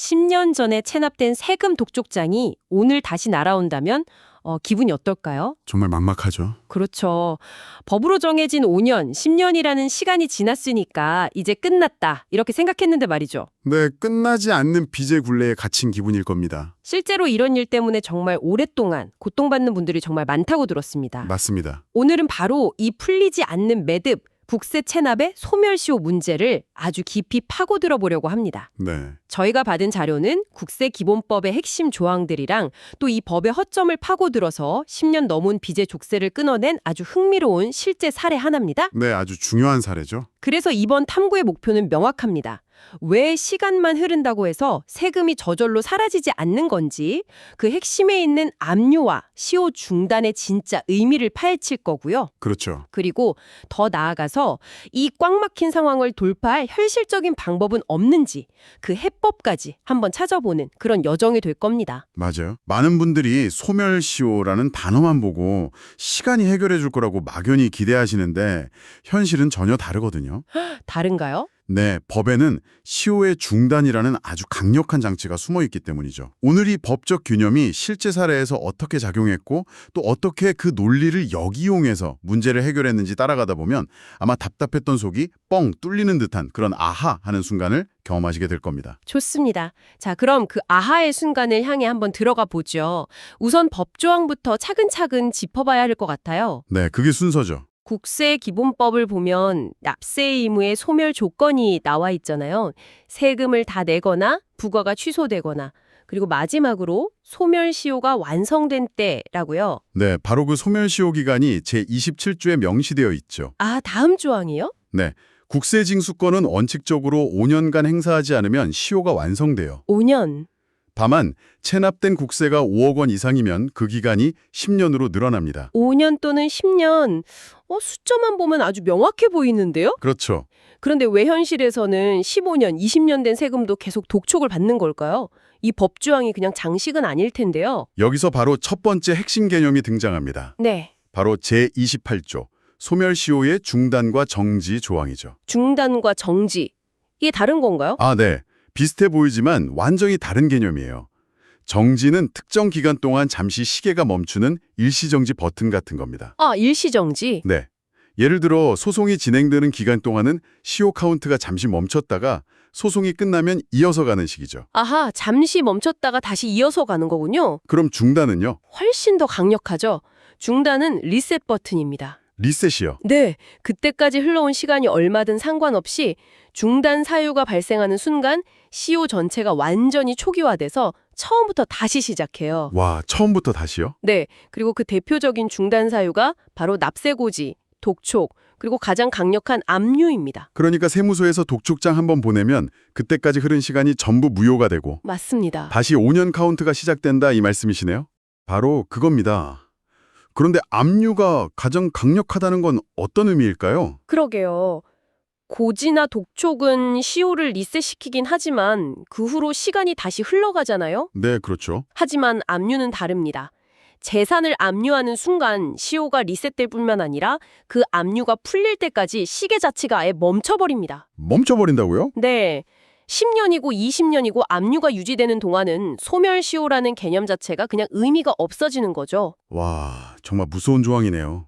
10년 전에 체납된 세금 독촉장이 오늘 다시 날아온다면 기분이 어떨까요? 정말 막막하죠. 그렇죠. 법으로 정해진 5년, 10년이라는 시간이 지났으니까 이제 끝났다. 이렇게 생각했는데 말이죠. 네, 끝나지 않는 빚의 굴레에 갇힌 기분일 겁니다. 실제로 이런 일 때문에 정말 오랫동안 고통받는 분들이 정말 많다고 들었습니다. 맞습니다. 오늘은 바로 이 풀리지 않는 매듭, 국세 체납의 소멸시효 문제를 아주 깊이 파고들어 보려고 합니다. 네. 저희가 받은 자료는 국세기본법의 핵심 조항들이랑 또 이 법의 허점을 파고들어서 10년 넘은 빚의 족쇄를 끊어낸 아주 흥미로운 실제 사례 하나입니다. 네, 아주 중요한 사례죠. 그래서 이번 탐구의 목표는 명확합니다. 왜 시간만 흐른다고 해서 세금이 저절로 사라지지 않는 건지, 그 핵심에 있는 압류와 시효 중단의 진짜 의미를 파헤칠 거고요. 그렇죠. 그리고 더 나아가서 이 꽉 막힌 상황을 돌파할 현실적인 방법은 없는지, 그 해법까지 한번 찾아보는 그런 여정이 될 겁니다. 맞아요. 많은 분들이 소멸시효라는 단어만 보고 시간이 해결해 줄 거라고 막연히 기대하시는데 현실은 전혀 다르거든요. 다른가요? 네, 법에는 시효의 중단이라는 아주 강력한 장치가 숨어 있기 때문이죠. 오늘 이 법적 균형이 실제 사례에서 어떻게 작용했고 또 어떻게 그 논리를 역이용해서 문제를 해결했는지 따라가다 보면 아마 답답했던 속이 뻥 뚫리는 듯한 그런 아하 하는 순간을 경험하시게 될 겁니다. 좋습니다. 자, 그럼 그 아하의 순간을 향해 한번 들어가 보죠. 우선 법조항부터 차근차근 짚어봐야 할 것 같아요. 네, 그게 순서죠. 국세기본법을 보면 납세 의무의 소멸 조건이 나와 있잖아요. 세금을 다 내거나 부과가 취소되거나, 그리고 마지막으로 소멸시효가 완성된 때라고요. 네, 바로 그 소멸시효 기간이 제27조에 명시되어 있죠. 아, 다음 조항이요? 네, 국세징수권은 원칙적으로 5년간 행사하지 않으면 시효가 완성돼요. 5년. 다만 체납된 국세가 5억 원 이상이면 그 기간이 10년으로 늘어납니다. 5년 또는 10년. 숫자만 보면 아주 명확해 보이는데요? 그렇죠. 그런데 왜 현실에서는 15년, 20년 된 세금도 계속 독촉을 받는 걸까요? 이 법조항이 그냥 장식은 아닐 텐데요. 여기서 바로 첫 번째 핵심 개념이 등장합니다. 네. 바로 제28조, 소멸시효의 중단과 정지 조항이죠. 중단과 정지. 이게 다른 건가요? 아, 네. 비슷해 보이지만 완전히 다른 개념이에요. 정지는 특정 기간 동안 잠시 시계가 멈추는 일시정지 버튼 같은 겁니다. 아, 일시정지. 네. 예를 들어 소송이 진행되는 기간 동안은 시효 카운트가 잠시 멈췄다가 소송이 끝나면 이어서 가는 식이죠. 아하, 잠시 멈췄다가 다시 이어서 가는 거군요. 그럼 중단은요? 훨씬 더 강력하죠. 중단은 리셋 버튼입니다. 리셋이요. 네, 그때까지 흘러온 시간이 얼마든 상관없이 중단 사유가 발생하는 순간 시효 전체가 완전히 초기화돼서 처음부터 다시 시작해요. 와, 처음부터 다시요? 네, 그리고 그 대표적인 중단 사유가 바로 납세고지, 독촉, 그리고 가장 강력한 압류입니다. 그러니까 세무서에서 독촉장 한번 보내면 그때까지 흐른 시간이 전부 무효가 되고 맞습니다. 다시 5년 카운트가 시작된다 이 말씀이시네요? 바로 그겁니다. 그런데 압류가 가장 강력하다는 건 어떤 의미일까요? 그러게요. 고지나 독촉은 시효를 리셋시키긴 하지만 그 후로 시간이 다시 흘러가잖아요? 네, 그렇죠. 하지만 압류는 다릅니다. 재산을 압류하는 순간 시효가 리셋될 뿐만 아니라 그 압류가 풀릴 때까지 시계 자체가 아예 멈춰버립니다. 멈춰버린다고요? 네. 10년이고 20년이고 압류가 유지되는 동안은 소멸시효라는 개념 자체가 그냥 의미가 없어지는 거죠. 와, 정말 무서운 조항이네요.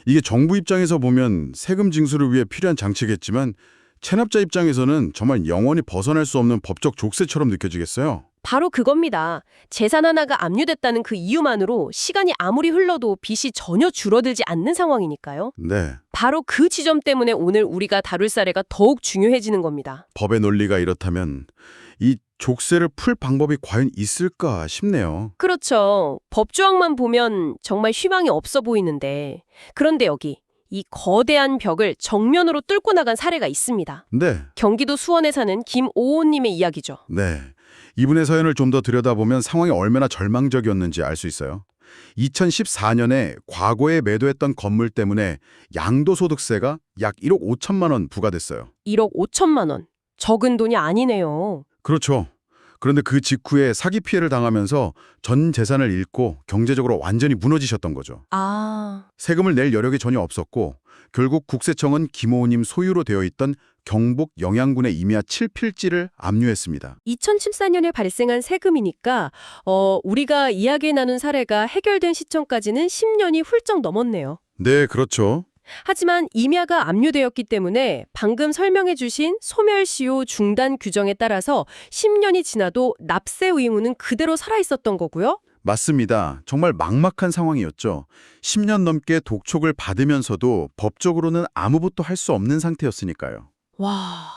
이게 정부 입장에서 보면 세금 징수를 위해 필요한 장치겠지만 체납자 입장에서는 정말 영원히 벗어날 수 없는 법적 족쇄처럼 느껴지겠어요. 바로 그겁니다. 재산 하나가 압류됐다는 그 이유만으로 시간이 아무리 흘러도 빚이 전혀 줄어들지 않는 상황이니까요. 네, 바로 그 지점 때문에 오늘 우리가 다룰 사례가 더욱 중요해지는 겁니다. 법의 논리가 이렇다면 이 족쇄를 풀 방법이 과연 있을까 싶네요. 그렇죠. 법조항만 보면 정말 희망이 없어 보이는데, 그런데 여기 이 거대한 벽을 정면으로 뚫고 나간 사례가 있습니다. 네, 경기도 수원에 사는 김오호님의 이야기죠. 네. 이분의 사연을 좀 더 들여다보면 상황이 얼마나 절망적이었는지 알 수 있어요. 2014년에 과거에 매도했던 건물 때문에 양도소득세가 약 1억 5천만 원 부과됐어요. 1억 5천만 원. 적은 돈이 아니네요. 그렇죠. 그런데 그 직후에 사기 피해를 당하면서 전 재산을 잃고 경제적으로 완전히 무너지셨던 거죠. 아, 세금을 낼 여력이 전혀 없었고 결국 국세청은 김오호님 소유로 되어 있던 경북 영양군의 임야 7필지를 압류했습니다. 2014년에 발생한 세금이니까 우리가 이야기 나눈 사례가 해결된 시점까지는 10년이 훌쩍 넘었네요. 네, 그렇죠. 하지만 임야가 압류되었기 때문에 방금 설명해 주신 소멸시효 중단 규정에 따라서 10년이 지나도 납세 의무는 그대로 살아있었던 거고요. 맞습니다. 정말 막막한 상황이었죠. 10년 넘게 독촉을 받으면서도 법적으로는 아무것도 할 수 없는 상태였으니까요. 와...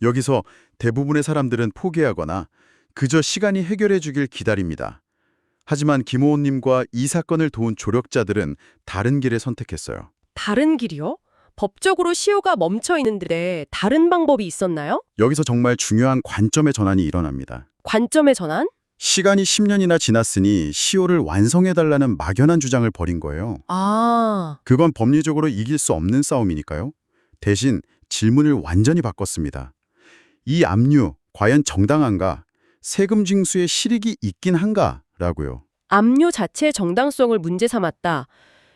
여기서 대부분의 사람들은 포기하거나 그저 시간이 해결해 주길 기다립니다. 하지만 김호원님과 이 사건을 도운 조력자들은 다른 길을 선택했어요. 다른 길이요? 법적으로 시효가 멈춰 있는데 다른 방법이 있었나요? 여기서 정말 중요한 관점의 전환이 일어납니다. 관점의 전환? 시간이 10년이나 지났으니 시효를 완성해달라는 막연한 주장을 벌인 거예요. 아... 그건 법리적으로 이길 수 없는 싸움이니까요. 대신 질문을 완전히 바꿨습니다. 이 압류, 과연 정당한가? 세금 징수의 실익이 있긴 한가? 라고요. 압류 자체의 정당성을 문제 삼았다.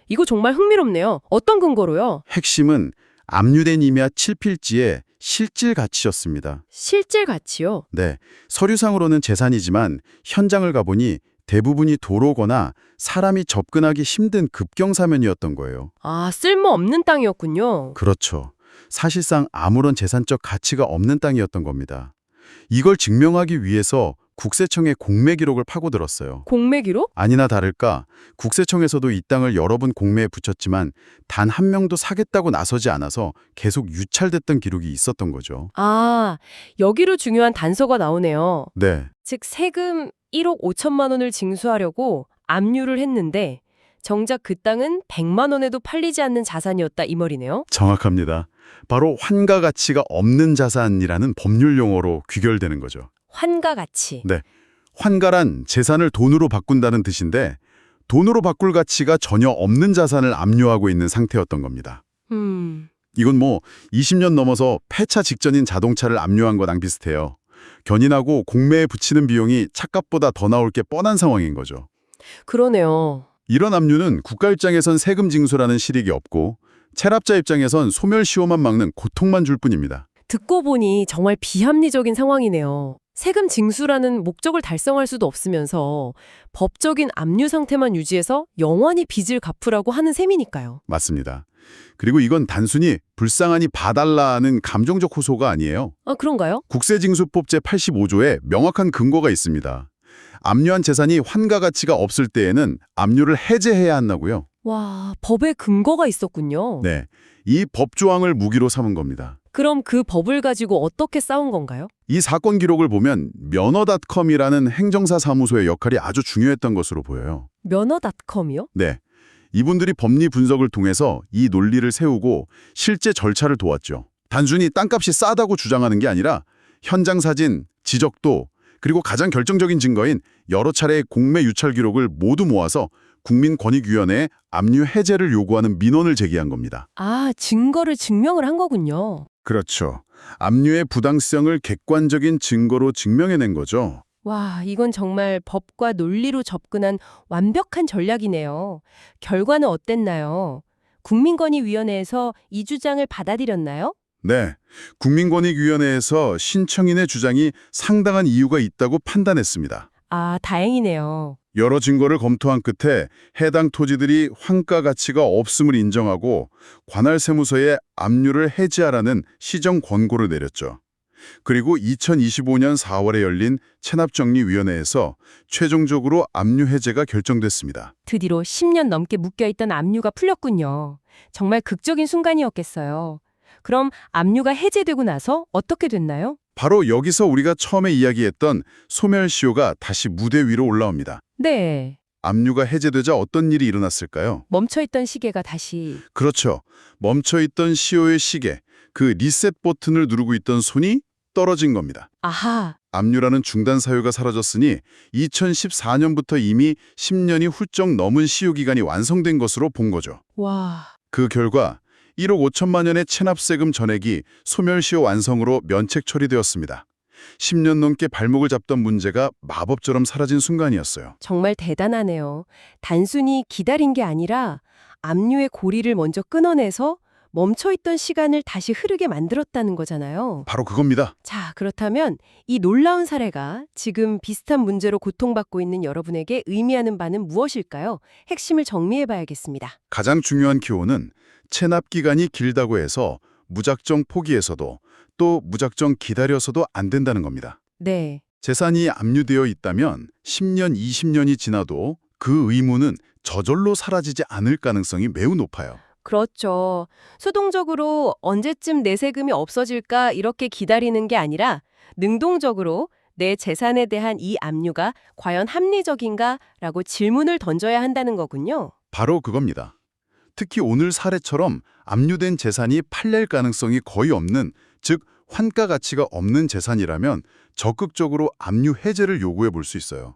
이거 정말 흥미롭네요. 어떤 근거로요? 핵심은 압류된 임야 7필지의 실질 가치였습니다. 실질 가치요? 네, 서류상으로는 재산이지만 현장을 가보니 대부분이 도로거나 사람이 접근하기 힘든 급경사면이었던 거예요. 아, 쓸모없는 땅이었군요. 그렇죠. 사실상 아무런 재산적 가치가 없는 땅이었던 겁니다. 이걸 증명하기 위해서 국세청에 공매 기록을 파고들었어요. 공매 기록? 아니나 다를까 국세청에서도 이 땅을 여러 번 공매에 붙였지만 단 한 명도 사겠다고 나서지 않아서 계속 유찰됐던 기록이 있었던 거죠. 아, 여기로 중요한 단서가 나오네요. 네, 즉 세금 1억 5천만 원을 징수하려고 압류를 했는데 정작 그 땅은 100만 원에도 팔리지 않는 자산이었다 이 말이네요. 정확합니다. 바로 환가 가치가 없는 자산이라는 법률 용어로 귀결되는 거죠. 환가 가치. 네, 환가란 재산을 돈으로 바꾼다는 뜻인데 돈으로 바꿀 가치가 전혀 없는 자산을 압류하고 있는 상태였던 겁니다. 이건 뭐 20년 넘어서 폐차 직전인 자동차를 압류한 거랑 비슷해요. 견인하고 공매에 붙이는 비용이 차값보다 더 나올 게 뻔한 상황인 거죠. 그러네요. 이런 압류는 국가 입장에선 세금 징수라는 실익이 없고 체납자 입장에선 소멸시효만 막는 고통만 줄 뿐입니다. 듣고 보니 정말 비합리적인 상황이네요. 세금 징수라는 목적을 달성할 수도 없으면서 법적인 압류 상태만 유지해서 영원히 빚을 갚으라고 하는 셈이니까요. 맞습니다. 그리고 이건 단순히 불쌍하니 봐달라는 감정적 호소가 아니에요. 아, 그런가요? 국세징수법 제85조에 명확한 근거가 있습니다. 압류한 재산이 환가 가치가 없을 때에는 압류를 해제해야 한다고요. 와, 법에 근거가 있었군요. 네, 이 법조항을 무기로 삼은 겁니다. 그럼 그 법을 가지고 어떻게 싸운 건가요? 이 사건 기록을 보면 면허닷컴이라는 행정사 사무소의 역할이 아주 중요했던 것으로 보여요. 면허닷컴이요? 네, 이분들이 법리 분석을 통해서 이 논리를 세우고 실제 절차를 도왔죠. 단순히 땅값이 싸다고 주장하는 게 아니라 현장 사진, 지적도, 그리고 가장 결정적인 증거인 여러 차례의 공매 유찰 기록을 모두 모아서 국민권익위원회에 압류 해제를 요구하는 민원을 제기한 겁니다. 아, 증거를 증명을 한 거군요. 그렇죠. 압류의 부당성을 객관적인 증거로 증명해낸 거죠. 와, 이건 정말 법과 논리로 접근한 완벽한 전략이네요. 결과는 어땠나요? 국민권익위원회에서 이 주장을 받아들였나요? 네, 국민권익위원회에서 신청인의 주장이 상당한 이유가 있다고 판단했습니다. 아, 다행이네요. 여러 증거를 검토한 끝에 해당 토지들이 환가 가치가 없음을 인정하고 관할 세무서에 압류를 해지하라는 시정 권고를 내렸죠. 그리고 2025년 4월에 열린 체납정리위원회에서 최종적으로 압류 해제가 결정됐습니다. 드디어 10년 넘게 묶여있던 압류가 풀렸군요. 정말 극적인 순간이었겠어요. 그럼 압류가 해제되고 나서 어떻게 됐나요? 바로 여기서 우리가 처음에 이야기했던 소멸시효가 다시 무대 위로 올라옵니다. 네. 압류가 해제되자 어떤 일이 일어났을까요? 멈춰있던 시계가 다시... 그렇죠. 멈춰있던 시효의 시계, 그 리셋 버튼을 누르고 있던 손이 떨어진 겁니다. 아하. 압류라는 중단 사유가 사라졌으니 2014년부터 이미 10년이 훌쩍 넘은 시효 기간이 완성된 것으로 본 거죠. 와... 그 결과 1억 5천만 원의 체납세금 전액이 소멸시효 완성으로 면책 처리되었습니다. 10년 넘게 발목을 잡던 문제가 마법처럼 사라진 순간이었어요. 정말 대단하네요. 단순히 기다린 게 아니라 압류의 고리를 먼저 끊어내서 멈춰있던 시간을 다시 흐르게 만들었다는 거잖아요. 바로 그겁니다. 자, 그렇다면 이 놀라운 사례가 지금 비슷한 문제로 고통받고 있는 여러분에게 의미하는 바는 무엇일까요? 핵심을 정리해봐야겠습니다. 가장 중요한 키워는 체납 기간이 길다고 해서 무작정 포기해서도 또 무작정 기다려서도 안 된다는 겁니다. 네. 재산이 압류되어 있다면 10년, 20년이 지나도 그 의무는 저절로 사라지지 않을 가능성이 매우 높아요. 그렇죠. 수동적으로 언제쯤 내 세금이 없어질까 이렇게 기다리는 게 아니라 능동적으로 내 재산에 대한 이 압류가 과연 합리적인가라고 질문을 던져야 한다는 거군요. 바로 그겁니다. 특히 오늘 사례처럼 압류된 재산이 팔릴 가능성이 거의 없는, 즉 환가 가치가 없는 재산이라면 적극적으로 압류 해제를 요구해 볼 수 있어요.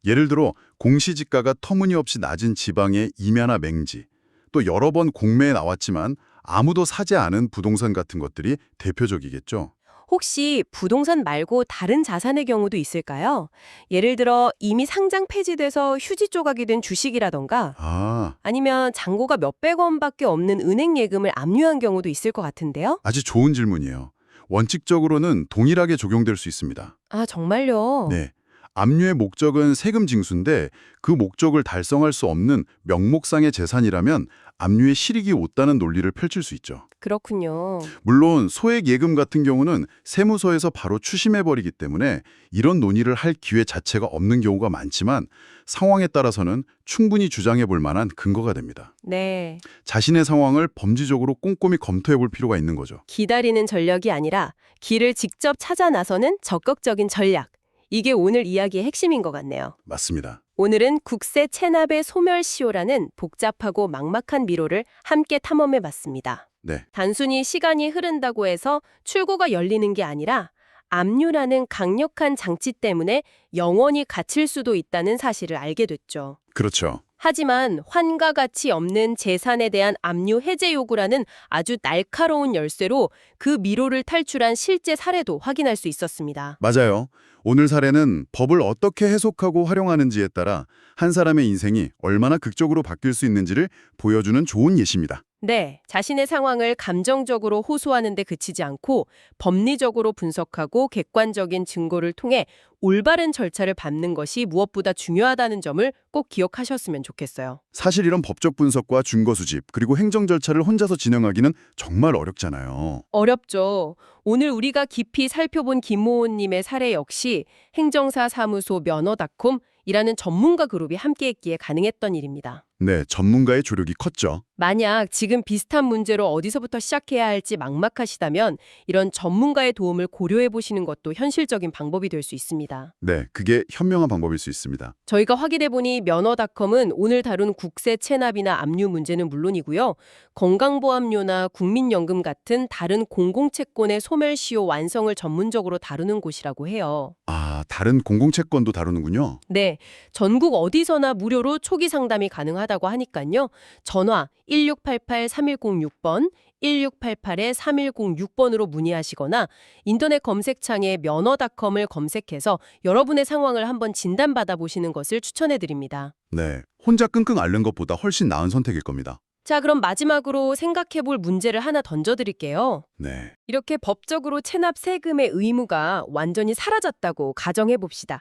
예를 들어 공시지가가 터무니없이 낮은 지방의 임야나 맹지, 또 여러 번 공매에 나왔지만 아무도 사지 않은 부동산 같은 것들이 대표적이겠죠. 혹시 부동산 말고 다른 자산의 경우도 있을까요? 예를 들어 이미 상장 폐지돼서 휴지 조각이 된 주식이라던가 아니면 잔고가 몇백 원밖에 없는 은행 예금을 압류한 경우도 있을 것 같은데요? 아주 좋은 질문이에요. 원칙적으로는 동일하게 적용될 수 있습니다. 아, 정말요? 네. 압류의 목적은 세금 징수인데 그 목적을 달성할 수 없는 명목상의 재산이라면 압류의 실익이 없다는 논리를 펼칠 수 있죠. 그렇군요. 물론 소액 예금 같은 경우는 세무서에서 바로 추심해버리기 때문에 이런 논의를 할 기회 자체가 없는 경우가 많지만 상황에 따라서는 충분히 주장해 볼 만한 근거가 됩니다. 네. 자신의 상황을 범지적으로 꼼꼼히 검토해 볼 필요가 있는 거죠. 기다리는 전략이 아니라 길을 직접 찾아 나서는 적극적인 전략. 이게 오늘 이야기의 핵심인 것 같네요. 맞습니다. 오늘은 국세 체납의 소멸시효라는 복잡하고 막막한 미로를 함께 탐험해 봤습니다. 네. 단순히 시간이 흐른다고 해서 출구가 열리는 게 아니라 압류라는 강력한 장치 때문에 영원히 갇힐 수도 있다는 사실을 알게 됐죠. 그렇죠. 하지만 환가 가치 없는 재산에 대한 압류 해제 요구라는 아주 날카로운 열쇠로 그 미로를 탈출한 실제 사례도 확인할 수 있었습니다. 맞아요. 오늘 사례는 법을 어떻게 해석하고 활용하는지에 따라 한 사람의 인생이 얼마나 극적으로 바뀔 수 있는지를 보여주는 좋은 예시입니다. 네, 자신의 상황을 감정적으로 호소하는 데 그치지 않고 법리적으로 분석하고 객관적인 증거를 통해 올바른 절차를 밟는 것이 무엇보다 중요하다는 점을 꼭 기억하셨으면 좋겠어요. 사실 이런 법적 분석과 증거 수집, 그리고 행정 절차를 혼자서 진행하기는 정말 어렵잖아요. 어렵죠. 오늘 우리가 깊이 살펴본 김모호님의 사례 역시 행정사 사무소 면허닷컴이라는 전문가 그룹이 함께했기에 가능했던 일입니다. 네, 전문가의 조력이 컸죠. 만약 지금 비슷한 문제로 어디서부터 시작해야 할지 막막하시다면 이런 전문가의 도움을 고려해 보시는 것도 현실적인 방법이 될 수 있습니다. 네, 그게 현명한 방법일 수 있습니다. 저희가 확인해 보니 면허닷컴은 오늘 다룬 국세 체납이나 압류 문제는 물론이고요. 건강보험료나 국민연금 같은 다른 공공채권의 소멸시효 완성을 전문적으로 다루는 곳이라고 해요. 아, 다른 공공채권도 다루는군요. 네, 전국 어디서나 무료로 초기 상담이 가능하다고 하니까요. 전화 1688-3106번, 1688-3106번으로 문의하시거나 인터넷 검색창에 면허닷컴을 검색해서 여러분의 상황을 한번 진단받아 보시는 것을 추천해 드립니다. 네, 혼자 끙끙 앓는 것보다 훨씬 나은 선택일 겁니다. 자, 그럼 마지막으로 생각해 볼 문제를 하나 던져드릴게요. 네, 이렇게 법적으로 체납 세금의 의무가 완전히 사라졌다고 가정해 봅시다.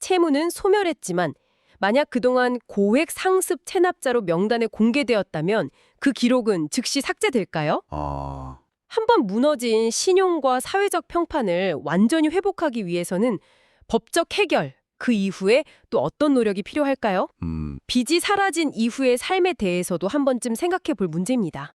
채무는 소멸했지만 만약 그동안 고액 상습 체납자로 명단에 공개되었다면 그 기록은 즉시 삭제될까요? 한번 무너진 신용과 사회적 평판을 완전히 회복하기 위해서는 법적 해결, 그 이후에 또 어떤 노력이 필요할까요? 빚이 사라진 이후의 삶에 대해서도 한 번쯤 생각해 볼 문제입니다.